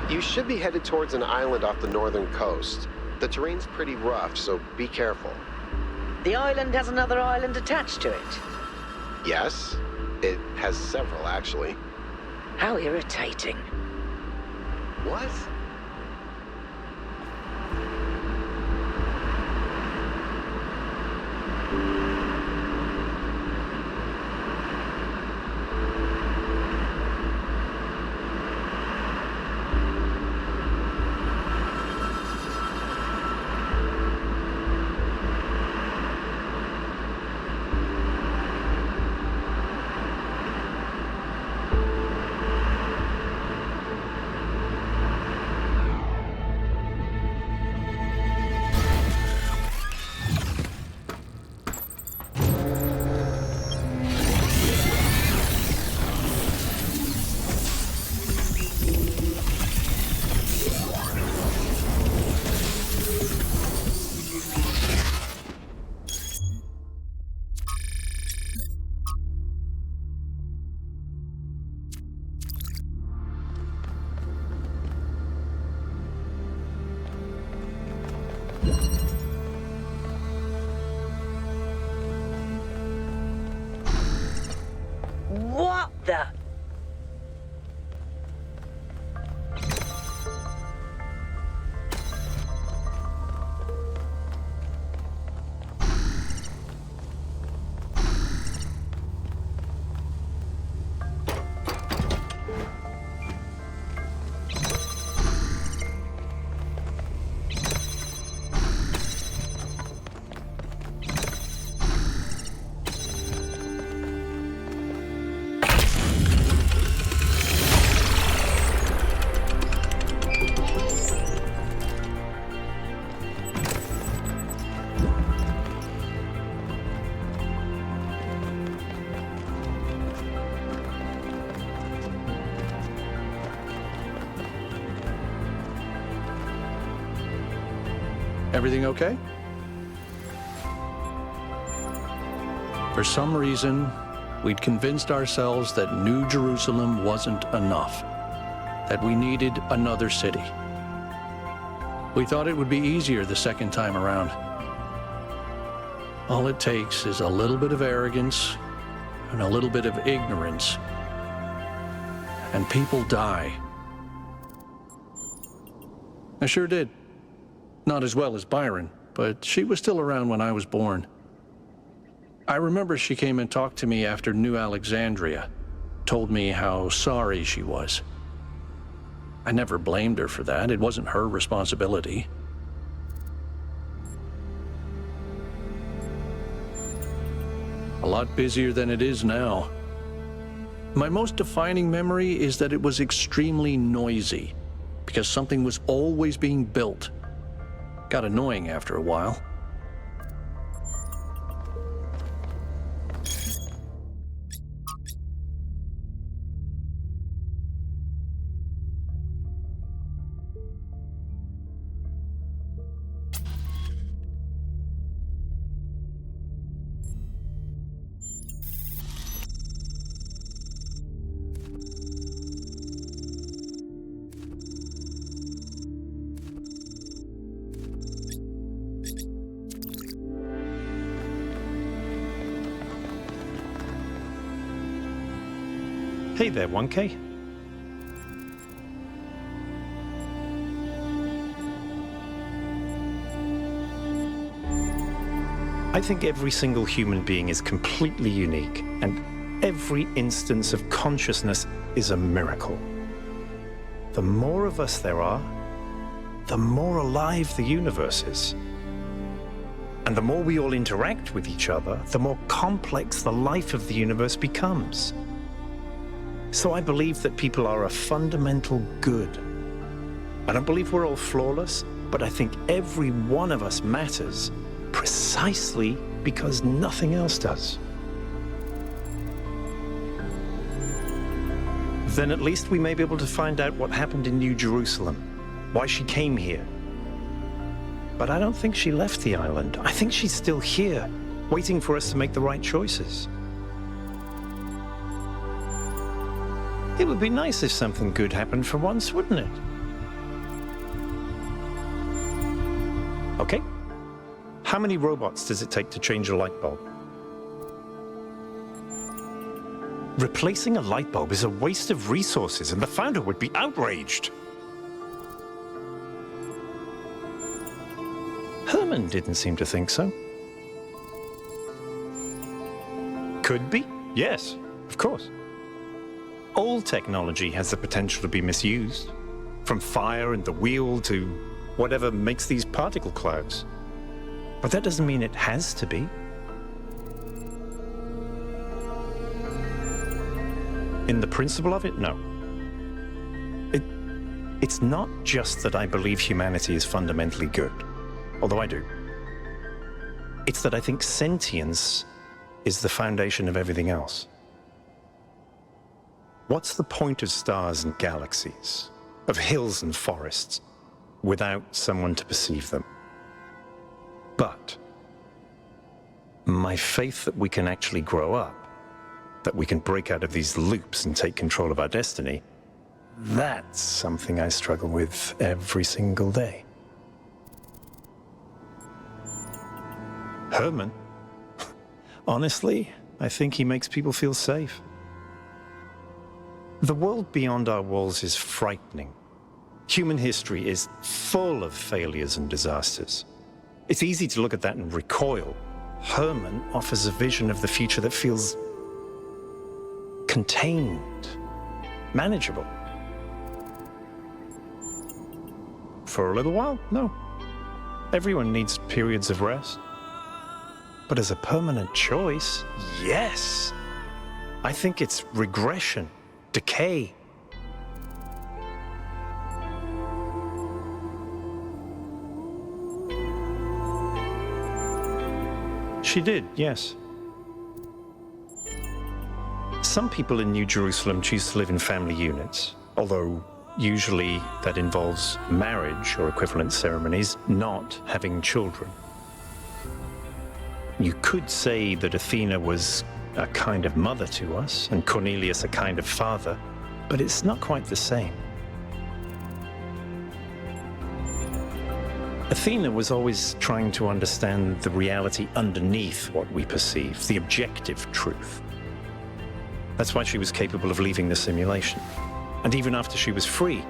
You should be headed towards an island off the northern coast. The terrain's pretty rough, so be careful. The island has another island attached to it. Yes, it has several, actually. How irritating. What? What the? Everything okay? For some reason, we'd convinced ourselves that New Jerusalem wasn't enough, that we needed another city. We thought it would be easier the second time around. All it takes is a little bit of arrogance and a little bit of ignorance, and people die. I sure did. Not as well as Byron, but she was still around when I was born. I remember she came and talked to me after New Alexandria, told me how sorry she was. I never blamed her for that. It wasn't her responsibility. A lot busier than it is now. My most defining memory is that it was extremely noisy, because something was always being built. Got annoying after a while. Hey there, 1K. I think every single human being is completely unique, and every instance of consciousness is a miracle. The more of us there are, the more alive the universe is. And the more we all interact with each other, the more complex the life of the universe becomes. So I believe that people are a fundamental good. I don't believe we're all flawless, but I think every one of us matters precisely because nothing else does. Then at least we may be able to find out what happened in New Jerusalem, why she came here. But I don't think she left the island. I think she's still here, waiting for us to make the right choices. It would be nice if something good happened for once, wouldn't it? Okay? How many robots does it take to change a light bulb? Replacing a light bulb is a waste of resources, and the founder would be outraged. Herman didn't seem to think so. Could be, yes, of course. All technology has the potential to be misused, from fire and the wheel to whatever makes these particle clouds. But that doesn't mean it has to be. In the principle of it, no. It's not just that I believe humanity is fundamentally good, although I do. It's that I think sentience is the foundation of everything else. What's the point of stars and galaxies, of hills and forests, without someone to perceive them? But my faith that we can actually grow up, that we can break out of these loops and take control of our destiny, that's something I struggle with every single day. Herman, honestly, I think he makes people feel safe. The world beyond our walls is frightening. Human history is full of failures and disasters. It's easy to look at that and recoil. Herman offers a vision of the future that feels contained, manageable. For a little while, no. Everyone needs periods of rest. But as a permanent choice, yes. I think it's regression, decay. She did, yes. Some people in New Jerusalem choose to live in family units, although usually that involves marriage or equivalent ceremonies, not having children. You could say that Athena was a kind of mother to us, and Cornelius a kind of father, but it's not quite the same. Athena was always trying to understand the reality underneath what we perceive, the objective truth. That's why she was capable of leaving the simulation. And even after she was free,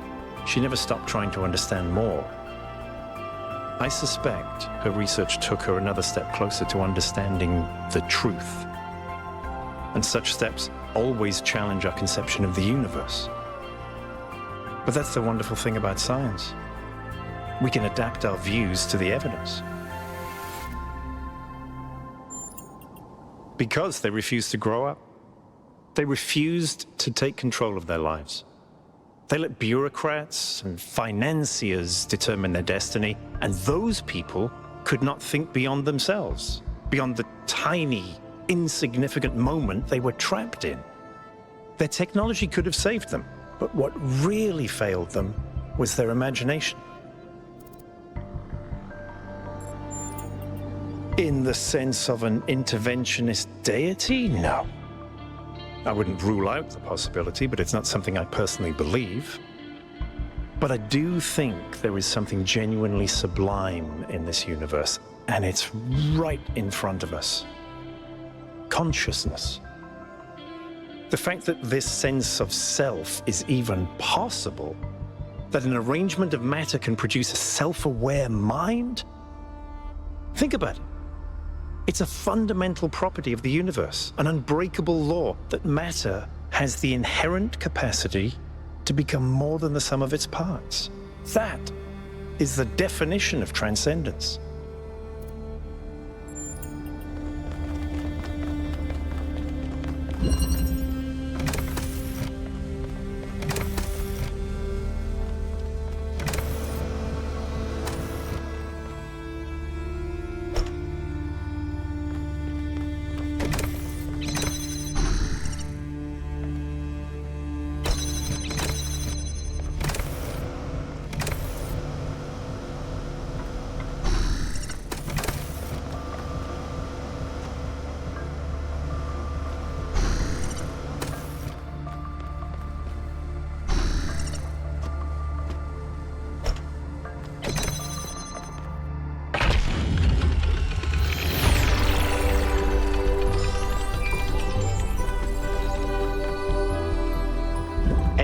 she never stopped trying to understand more. I suspect her research took her another step closer to understanding the truth. And such steps always challenge our conception of the universe. But that's the wonderful thing about science. We can adapt our views to the evidence. Because they refused to grow up. They refused to take control of their lives. They let bureaucrats and financiers determine their destiny, and those people could not think beyond themselves, beyond the tiny, insignificant moment they were trapped in. Their technology could have saved them, but what really failed them was their imagination. In the sense of an interventionist deity? No. I wouldn't rule out the possibility, but it's not something I personally believe. But I do think there is something genuinely sublime in this universe, and it's right in front of us. Consciousness. The fact that this sense of self is even possible, that an arrangement of matter can produce a self-aware mind? Think about it. It's a fundamental property of the universe, an unbreakable law that matter has the inherent capacity to become more than the sum of its parts. That is the definition of transcendence.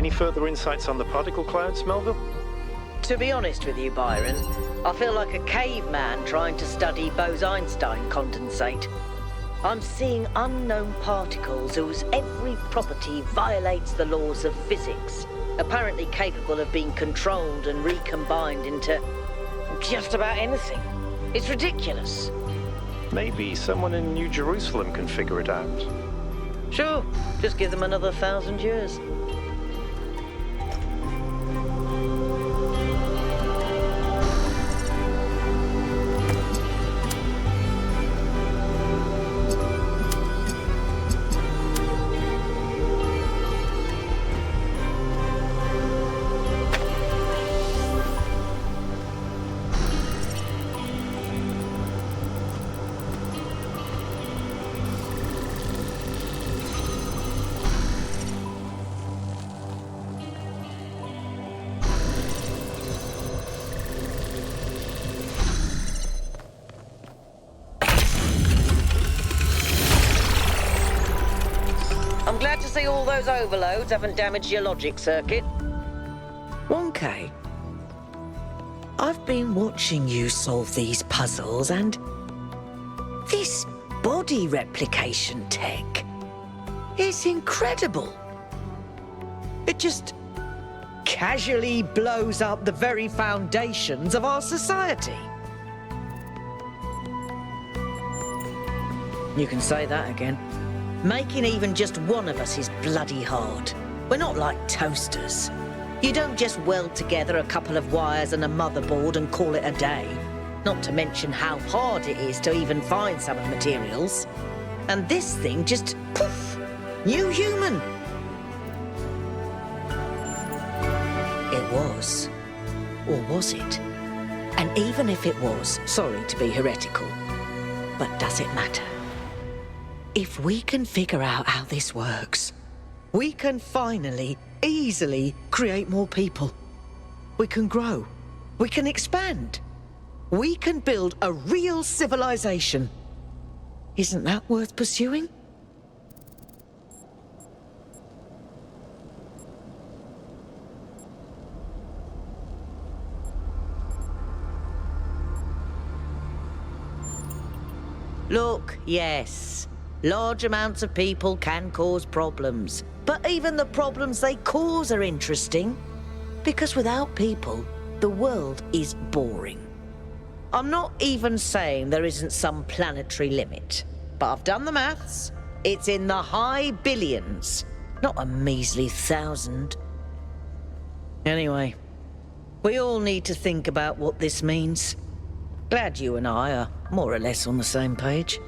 Any further insights on the particle clouds, Melville? To be honest with you, Byron, I feel like a caveman trying to study Bose-Einstein condensate. I'm seeing unknown particles whose every property violates the laws of physics, apparently capable of being controlled and recombined into just about anything. It's ridiculous. Maybe someone in New Jerusalem can figure it out. Sure, just give them another 1,000 years. I'm glad to see all those overloads haven't damaged your logic circuit. 1K, I've been watching you solve these puzzles, and this body replication tech is incredible. It just casually blows up the very foundations of our society. You can say that again. Making even just one of us is bloody hard. We're not like toasters. You don't just weld together a couple of wires and a motherboard and call it a day. Not to mention how hard it is to even find some of the materials. And this thing just, poof, new human. It was. Or was it? And even if it was, sorry to be heretical, but does it matter? If we can figure out how this works, we can finally, easily create more people. We can grow. We can expand. We can build a real civilization. Isn't that worth pursuing? Look, yes. Large amounts of people can cause problems. But even the problems they cause are interesting. Because without people, the world is boring. I'm not even saying there isn't some planetary limit. But I've done the maths. It's in the high billions, not a measly 1,000. Anyway, we all need to think about what this means. Glad you and I are more or less on the same page.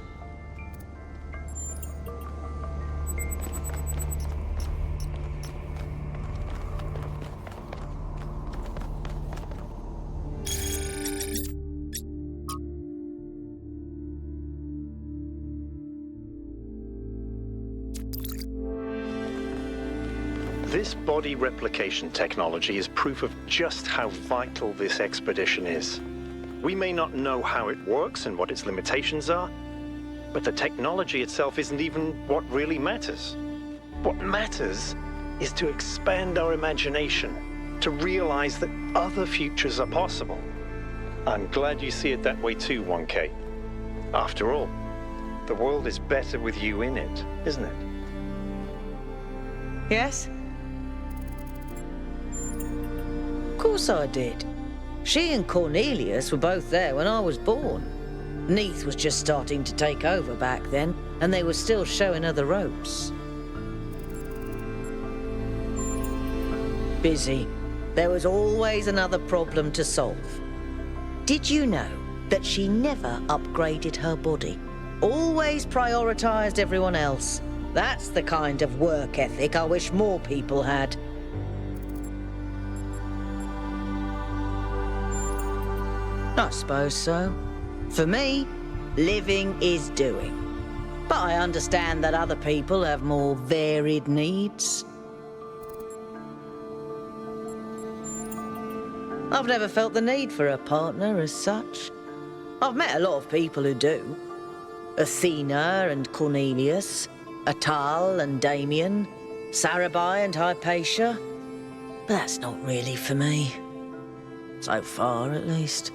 This body replication technology is proof of just how vital this expedition is. We may not know how it works and what its limitations are, but the technology itself isn't even what really matters. What matters is to expand our imagination, to realize that other futures are possible. I'm glad you see it that way too, 1K. After all, the world is better with you in it, isn't it? Yes? Of course I did. She and Cornelius were both there when I was born. Neath was just starting to take over back then, and they were still showing her the ropes. Busy. There was always another problem to solve. Did you know that she never upgraded her body? Always prioritized everyone else. That's the kind of work ethic I wish more people had. I suppose so. For me, living is doing. But I understand that other people have more varied needs. I've never felt the need for a partner as such. I've met a lot of people who do. Athena and Cornelius, Atal and Damien, Sarabai and Hypatia. But that's not really for me. So far, at least.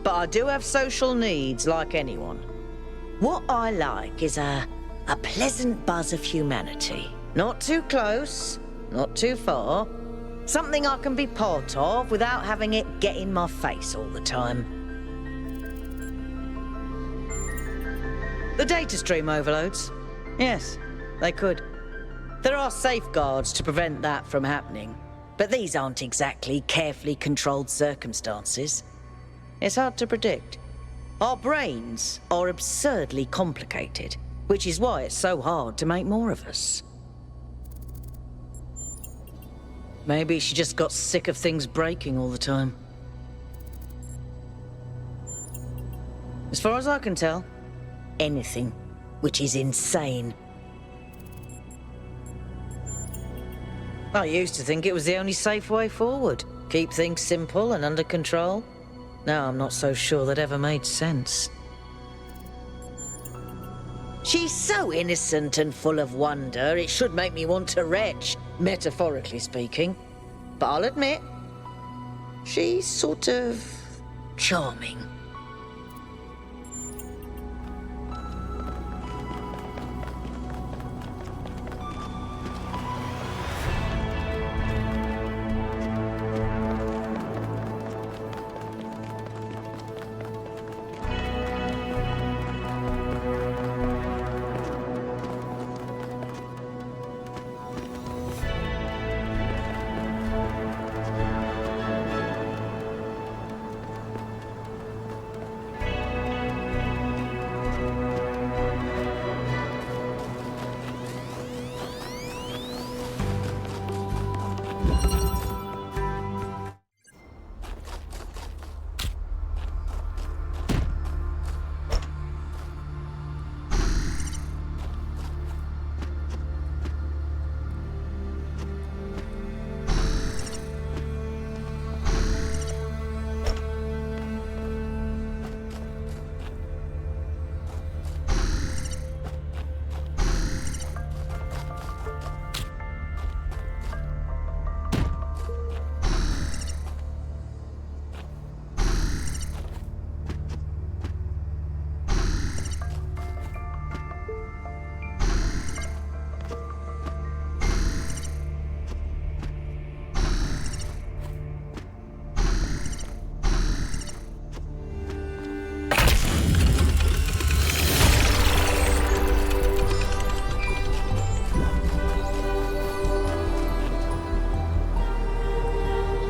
But I do have social needs, like anyone. What I like is a pleasant buzz of humanity. Not too close, not too far. Something I can be part of without having it get in my face all the time. The data stream overloads. Yes, they could. There are safeguards to prevent that from happening, but these aren't exactly carefully controlled circumstances. It's hard to predict. Our brains are absurdly complicated, which is why it's so hard to make more of us. Maybe she just got sick of things breaking all the time. As far as I can tell, anything, which is insane. I used to think it was the only safe way forward. Keep things simple and under control. Now I'm not so sure that ever made sense. She's so innocent and full of wonder, it should make me want to retch, metaphorically speaking. But I'll admit, she's sort of charming.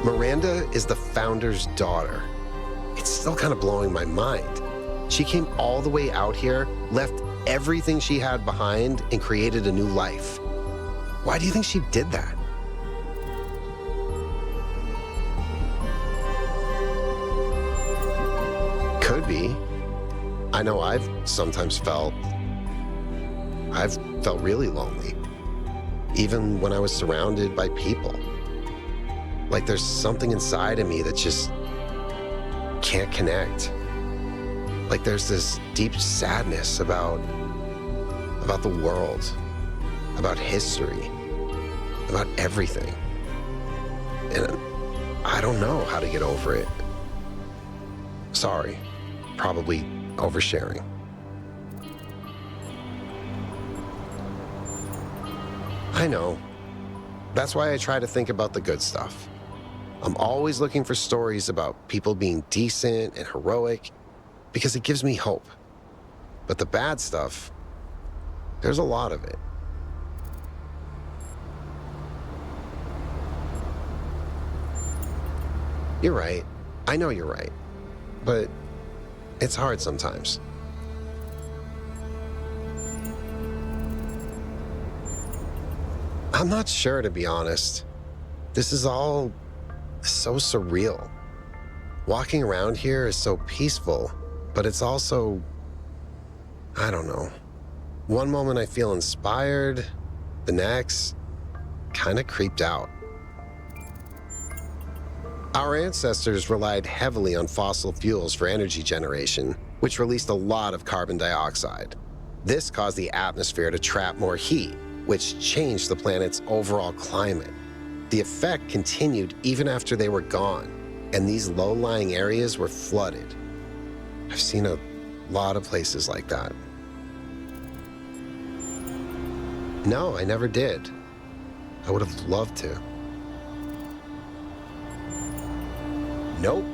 Miranda is the founder's daughter. It's still kind of blowing my mind. She came all the way out here, left everything she had behind, and created a new life. Why do you think she did that? Could be. I know I've felt really lonely, even when I was surrounded by people. Like there's something inside of me that just can't connect. Like there's this deep sadness about the world, about history, about everything. And I don't know how to get over it. Sorry, probably oversharing. I know. That's why I try to think about the good stuff. I'm always looking for stories about people being decent and heroic because it gives me hope. But the bad stuff, there's a lot of it. You're right. I know you're right. But it's hard sometimes. I'm not sure, to be honest. This is all so surreal. Walking around here is so peaceful, but it's also, I don't know. One moment I feel inspired, the next, kind of creeped out. Our ancestors relied heavily on fossil fuels for energy generation, which released a lot of carbon dioxide. This caused the atmosphere to trap more heat, which changed the planet's overall climate. The effect continued even after they were gone, and these low-lying areas were flooded. I've seen a lot of places like that. No, I never did. I would have loved to. Nope.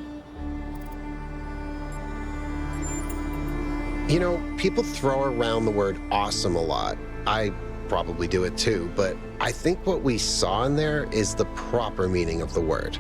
You know, people throw around the word awesome a lot. I probably do it too, but I think what we saw in there is the proper meaning of the word.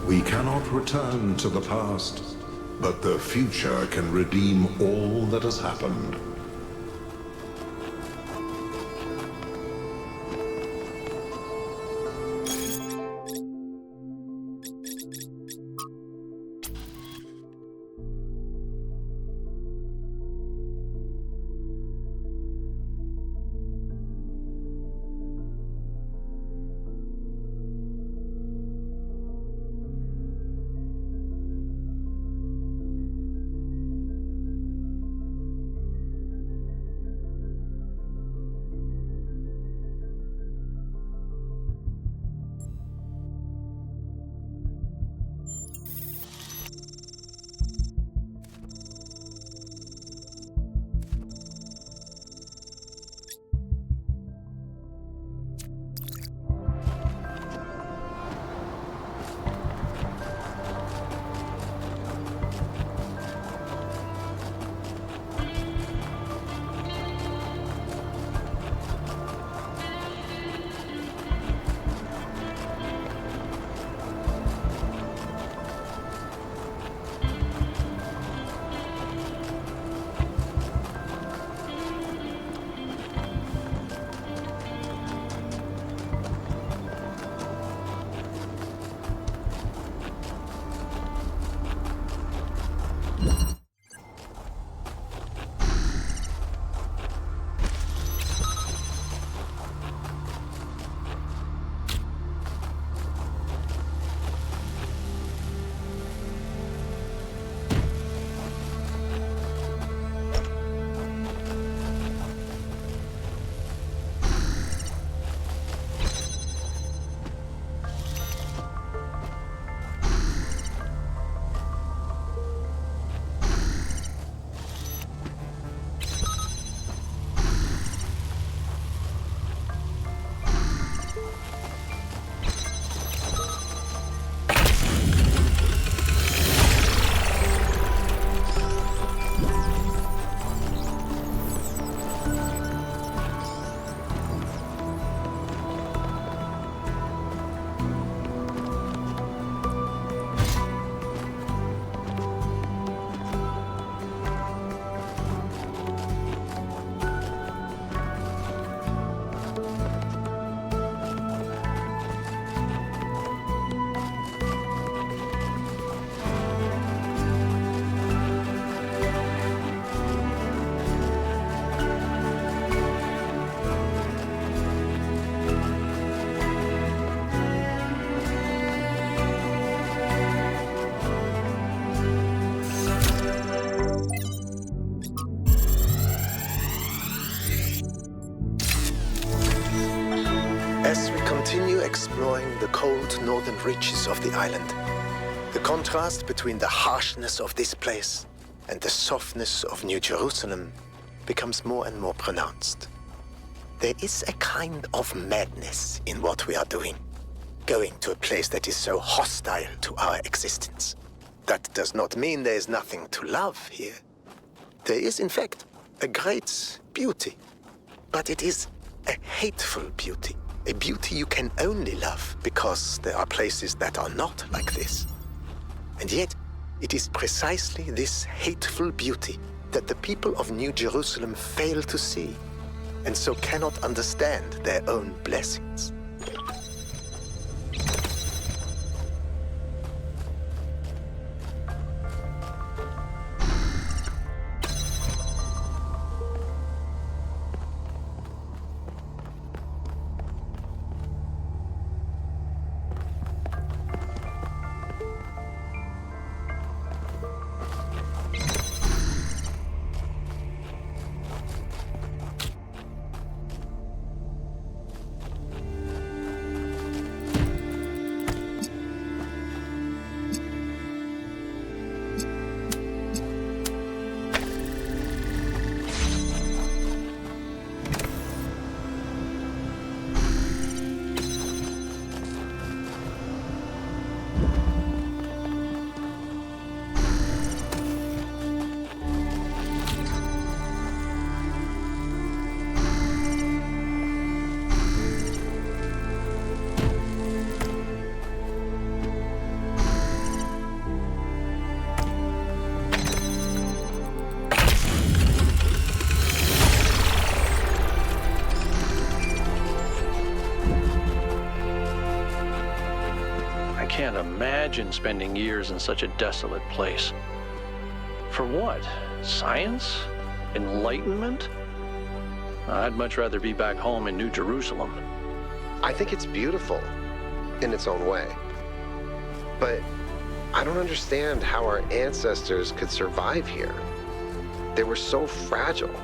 We cannot return to the past, but the future can redeem all that has happened. As we continue exploring the cold northern reaches of the island, the contrast between the harshness of this place and the softness of New Jerusalem becomes more and more pronounced. There is a kind of madness in what we are doing, going to a place that is so hostile to our existence. That does not mean there is nothing to love here. There is, in fact, a great beauty, but it is a hateful beauty. A beauty you can only love because there are places that are not like this. And yet, it is precisely this hateful beauty that the people of New Jerusalem fail to see, and so cannot understand their own blessings. I can't imagine spending years in such a desolate place. For what? Science? Enlightenment? I'd much rather be back home in New Jerusalem. I think it's beautiful in its own way. But I don't understand how our ancestors could survive here. They were so fragile.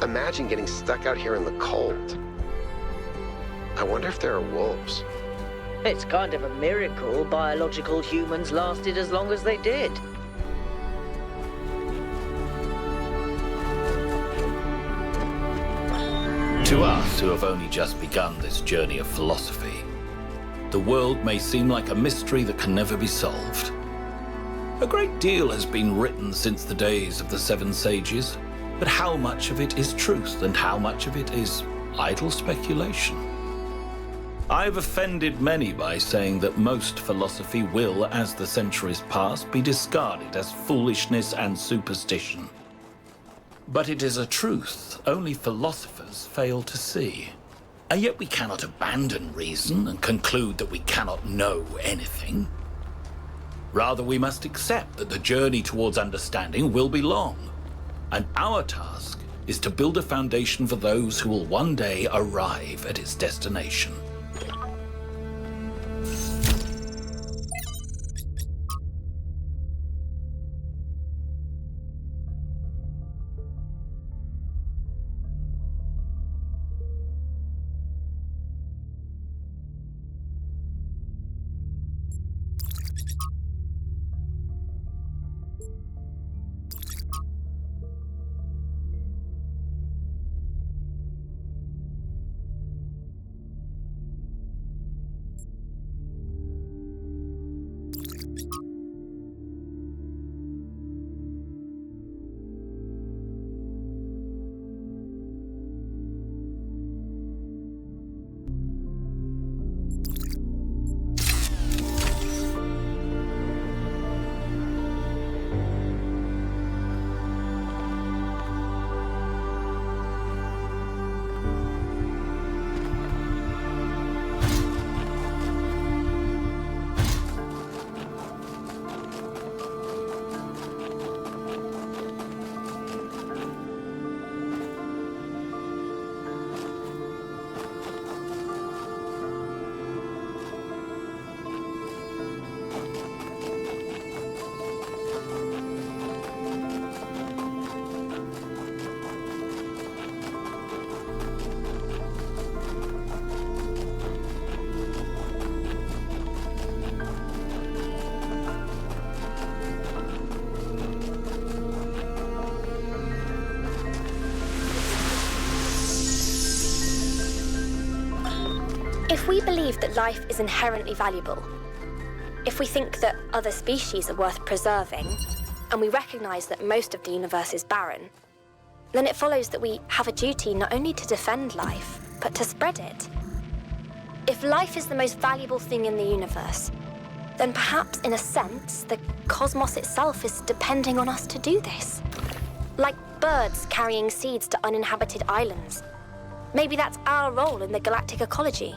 Imagine getting stuck out here in the cold. I wonder if there are wolves. It's kind of a miracle biological humans lasted as long as they did. To us who have only just begun this journey of philosophy, the world may seem like a mystery that can never be solved. A great deal has been written since the days of the Seven Sages, but how much of it is truth and how much of it is idle speculation? I've offended many by saying that most philosophy will, as the centuries pass, be discarded as foolishness and superstition. But it is a truth only philosophers fail to see. And yet we cannot abandon reason and conclude that we cannot know anything. Rather, we must accept that the journey towards understanding will be long, and our task is to build a foundation for those who will one day arrive at its destination. If we believe that life is inherently valuable, if we think that other species are worth preserving, and we recognize that most of the universe is barren, then it follows that we have a duty not only to defend life, but to spread it. If life is the most valuable thing in the universe, then perhaps, in a sense, the cosmos itself is depending on us to do this. Like birds carrying seeds to uninhabited islands. Maybe that's our role in the galactic ecology.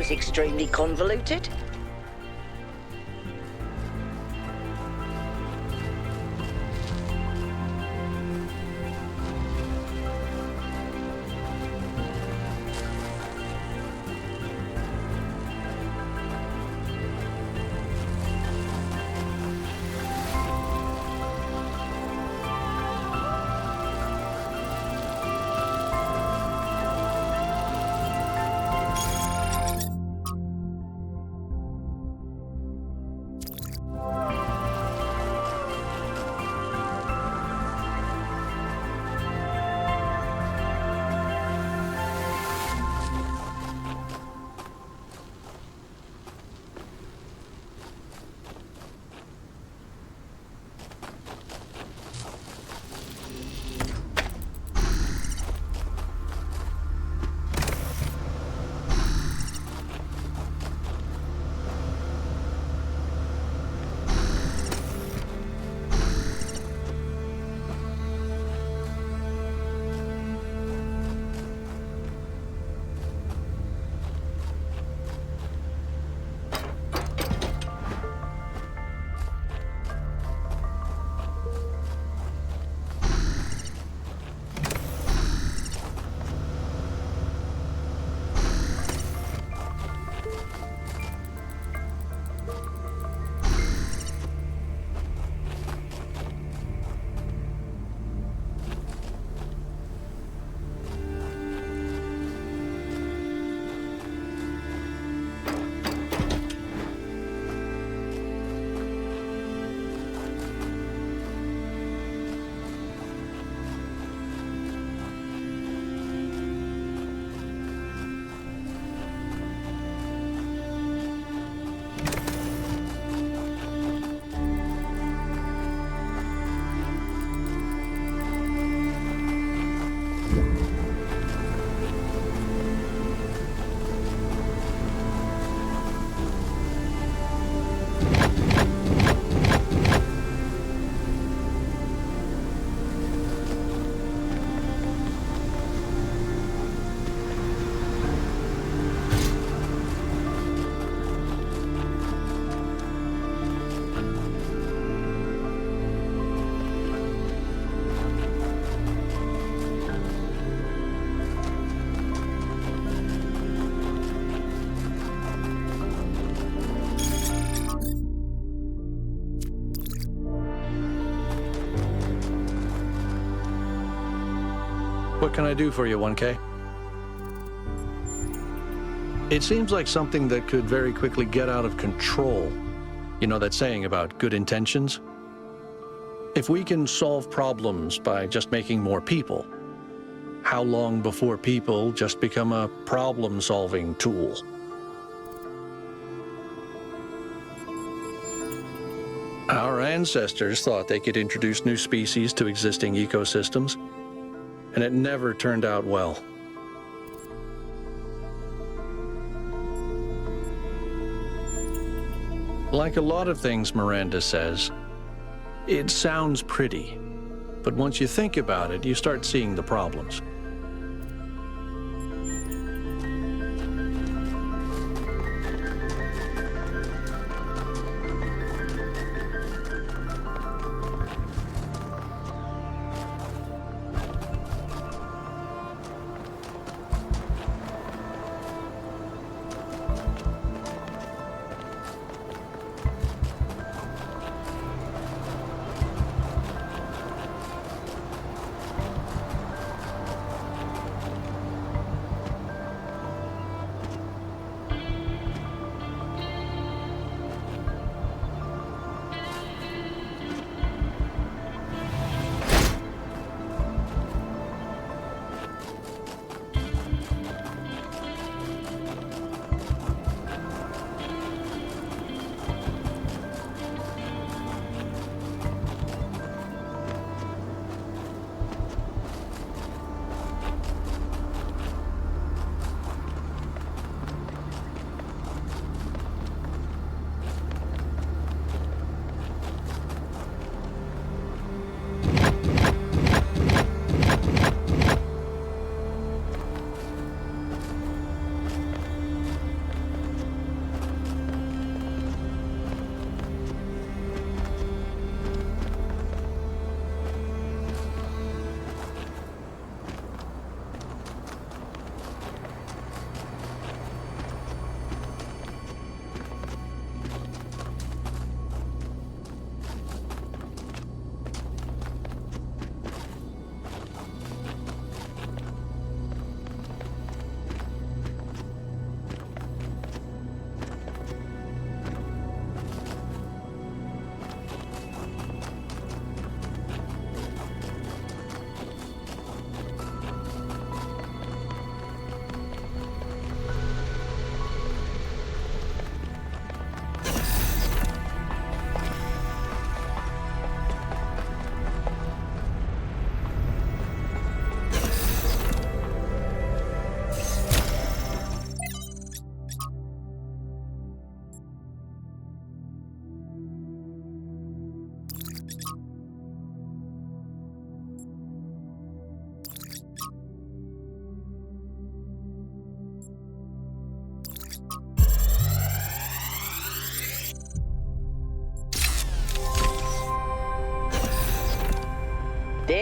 get extremely convoluted. What can I do for you, 1K? It seems like something that could very quickly get out of control. You know that saying about good intentions? If we can solve problems by just making more people, how long before people just become a problem-solving tool? Our ancestors thought they could introduce new species to existing ecosystems, and it never turned out well. Like a lot of things Miranda says, it sounds pretty, but once you think about it, you start seeing the problems.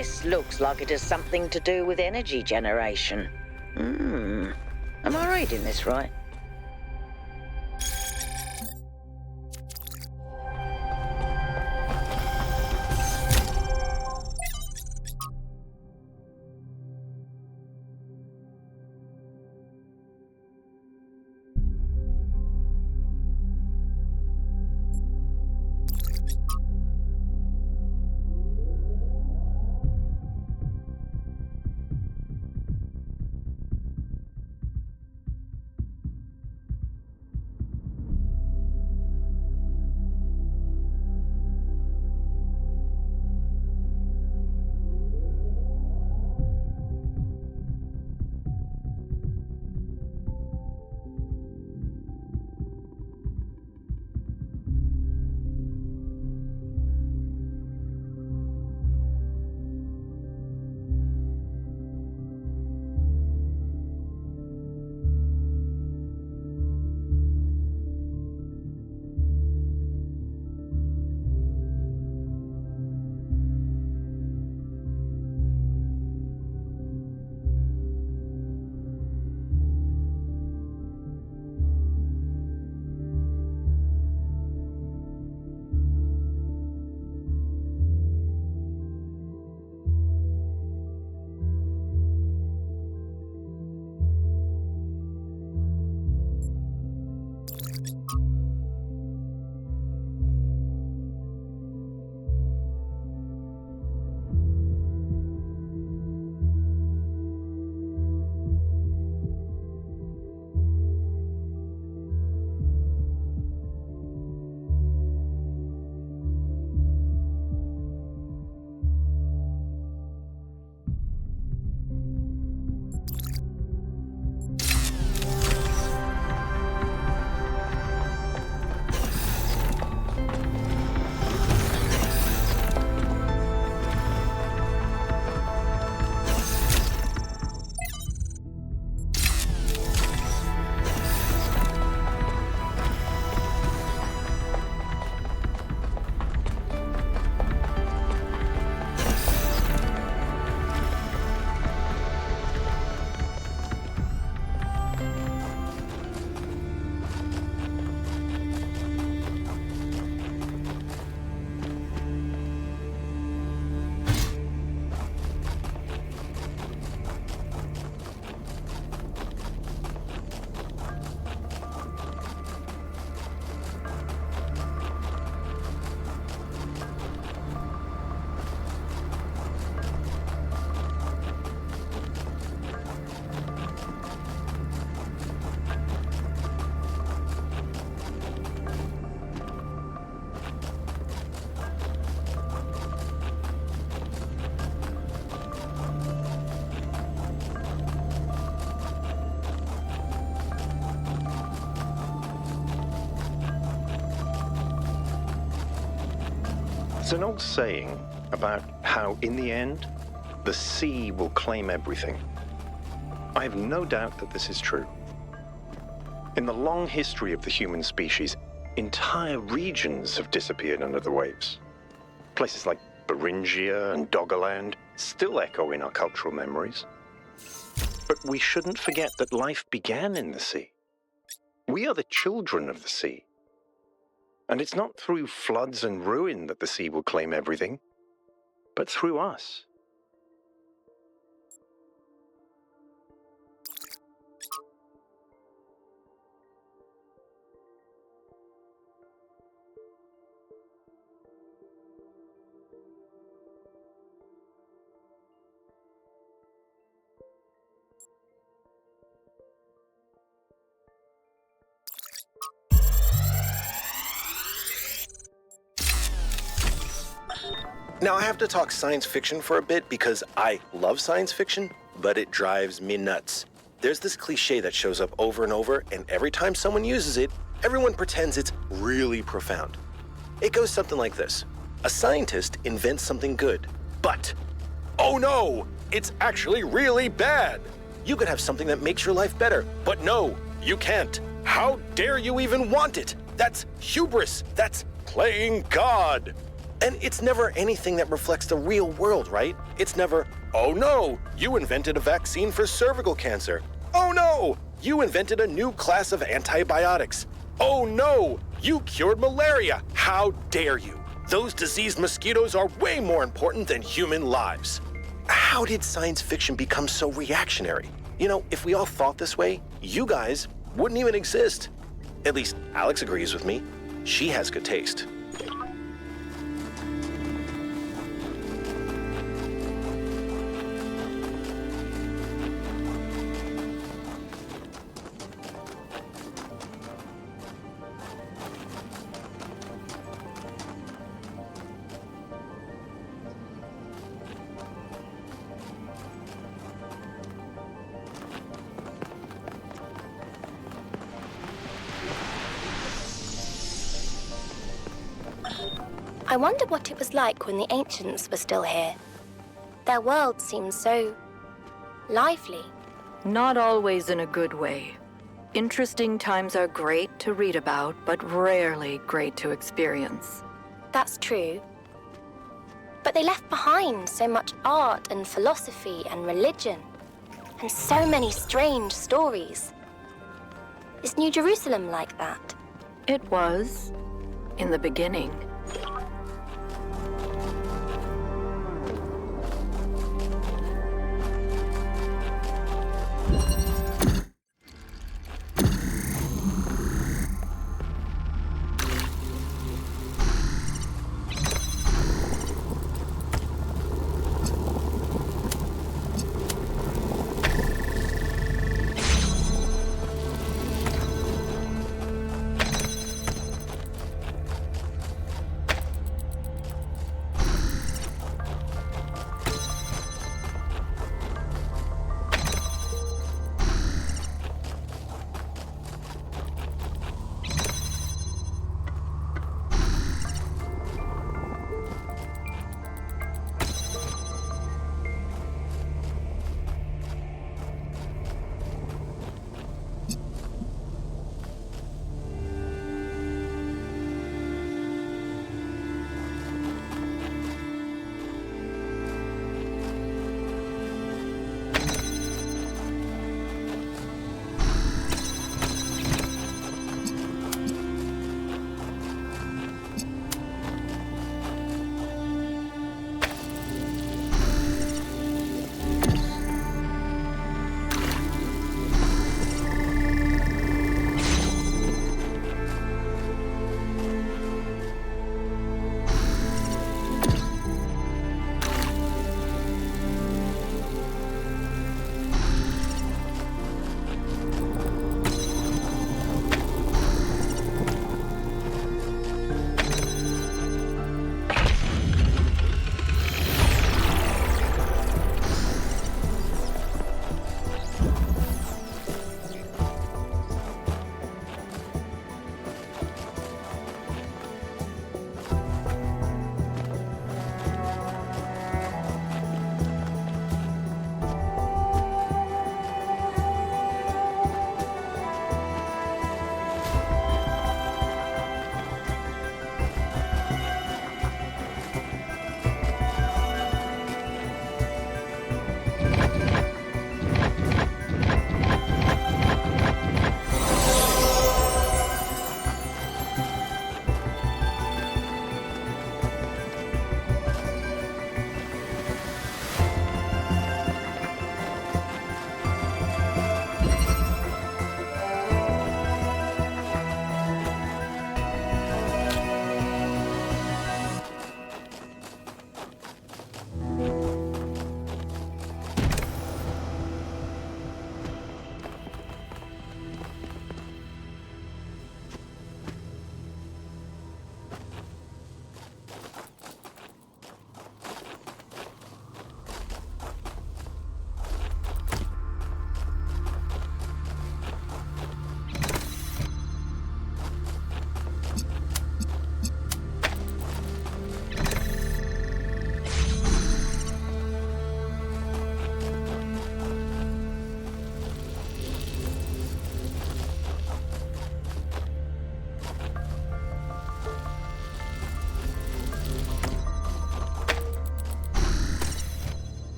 This looks like it has something to do with energy generation. Am I reading this right? There's an old saying about how, in the end, the sea will claim everything. I have no doubt that this is true. In the long history of the human species, entire regions have disappeared under the waves. Places like Beringia and Doggerland still echo in our cultural memories. But we shouldn't forget that life began in the sea. We are the children of the sea. And it's not through floods and ruin that the sea will claim everything, but through us. Now, I have to talk science fiction for a bit because I love science fiction, but it drives me nuts. There's this cliche that shows up over and over, and every time someone uses it, everyone pretends it's really profound. It goes something like this. A scientist invents something good, but, oh no, it's actually really bad. You could have something that makes your life better, but no, you can't. How dare you even want it? That's hubris. That's playing God. And it's never anything that reflects the real world, right? It's never, oh no, you invented a vaccine for cervical cancer. Oh no, you invented a new class of antibiotics. Oh no, you cured malaria. How dare you? Those diseased mosquitoes are way more important than human lives. How did science fiction become so reactionary? You know, if we all thought this way, you guys wouldn't even exist. At least Alex agrees with me. She has good taste. I wonder what it was like when the ancients were still here. Their world seems so lively. Not always in a good way. Interesting times are great to read about, but rarely great to experience. That's true. But they left behind so much art and philosophy and religion, and so many strange stories. Is New Jerusalem like that? It was, in the beginning.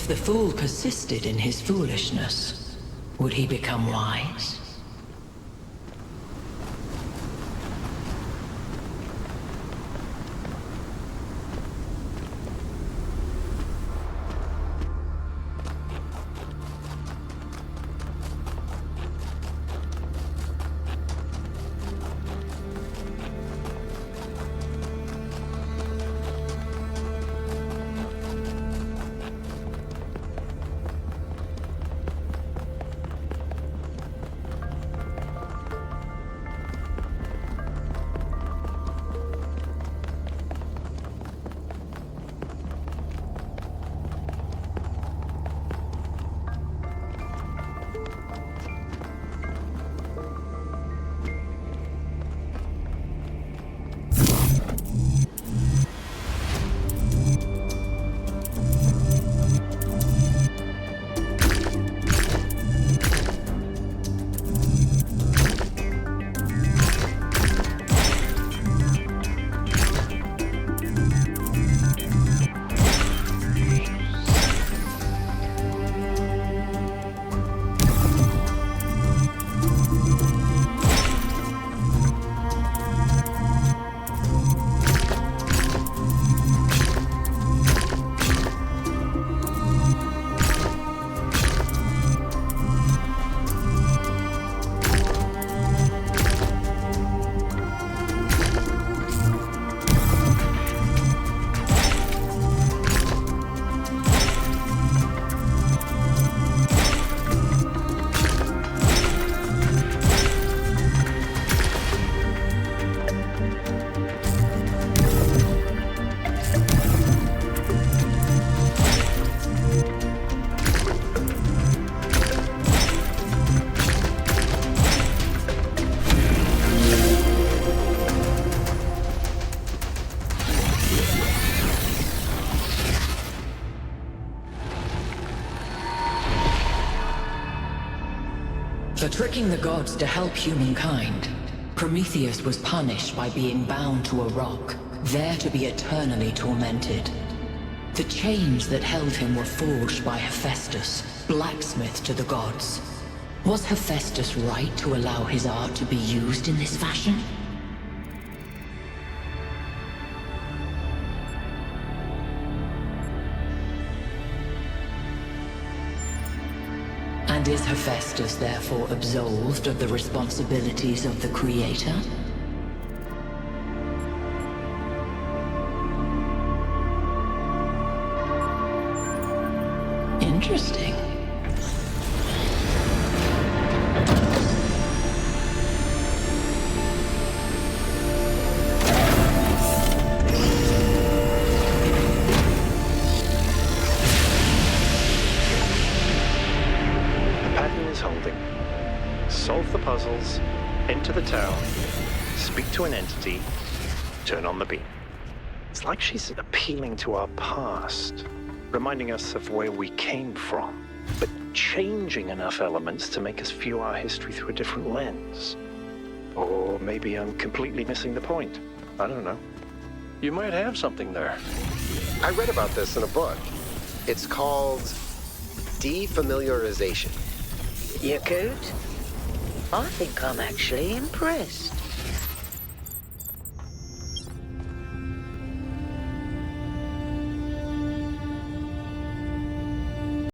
If the fool persisted in his foolishness, would he become wise? For tricking the gods to help humankind, Prometheus was punished by being bound to a rock, there to be eternally tormented. The chains that held him were forged by Hephaestus, blacksmith to the gods. Was Hephaestus right to allow his art to be used in this fashion? And is Hephaestus therefore absolved of the responsibilities of the Creator? Interesting. Solve the puzzles, enter the town, speak to an entity, turn on the beam. It's like she's appealing to our past, reminding us of where we came from, but changing enough elements to make us view our history through a different lens. Or maybe I'm completely missing the point. I don't know. You might have something there. I read about this in a book. It's called defamiliarization. You could? I think I'm actually impressed.